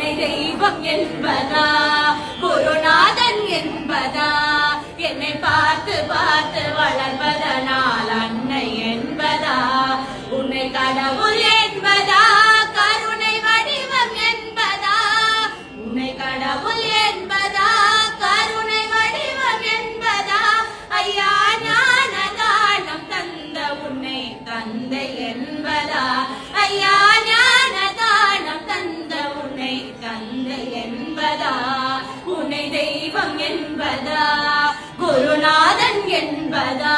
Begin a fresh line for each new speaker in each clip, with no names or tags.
உன்னை தெய்வம் என்பதா குருநாதன் என்பதா என்னை பார்த்து பார்த்து வளர்வதனால் அன்னை என்பதா உன்னை கடவுள் என்பதா கருணை வடிவம் என்பதா உன்னை கடவுள் என்பதா கருணை வடிவம் என்பதா ஐயா ஞானதானம் தந்த உன்னை தந்தை என்பதா ஐயா ஞானதானம் தந்த உன்னை தந்தை என்பதா உன்னை தெய்வம் என்பதா குருநாதன் என்பதா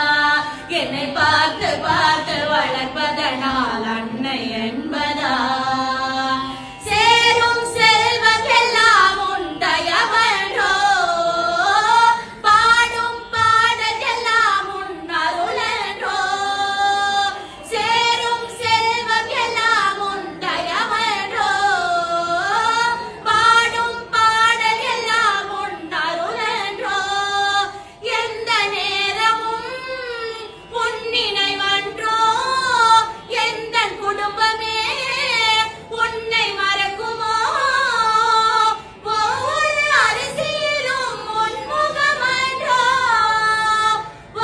என்னை பார்த்து பார்த்து வளர்ப்பதனால் அன்னை என்பதா சேரும் செல்வம் எல்லாம் உண்டயவனோ பாடும் பாடல் எல்லாம் உன்னருளன்றோ சேரும் செல்வம் எல்லாம் உண்டயவனோ பாடும் பாடல் எல்லாம் உன்னருளன்றோ எந்த நேரமும் உன் நினைவன்றோ எந்த குடும்பமே உன்னை மறக்குமோ ஒவ்வொரு அரிசியிலும் உன் முகமன்றோ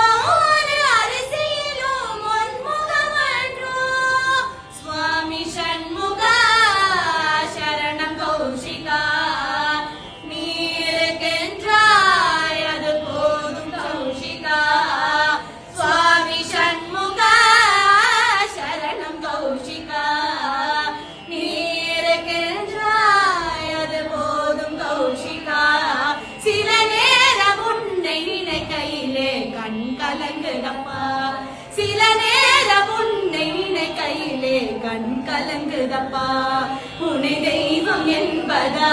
ஒவ்வொரு அரிசியிலும் உன் முகமன்றோ சுவாமி சண்முகா சரணம் கௌஷிகா நீருக்கென்றாய் அது போதும் கௌஷிகா சுவாமி சண்முகா சரணம் கௌஷிகா நீருக்கென்றாய் அது போதும் கௌஷிகா சில நேரம் உன்னை நினைக்கையிலே கண் கலங்குதப்பா சில நேரம் உன்னை நினைக்கையிலே கண் கலங்குதப்பா உன்னை தெய்வம் என்பதா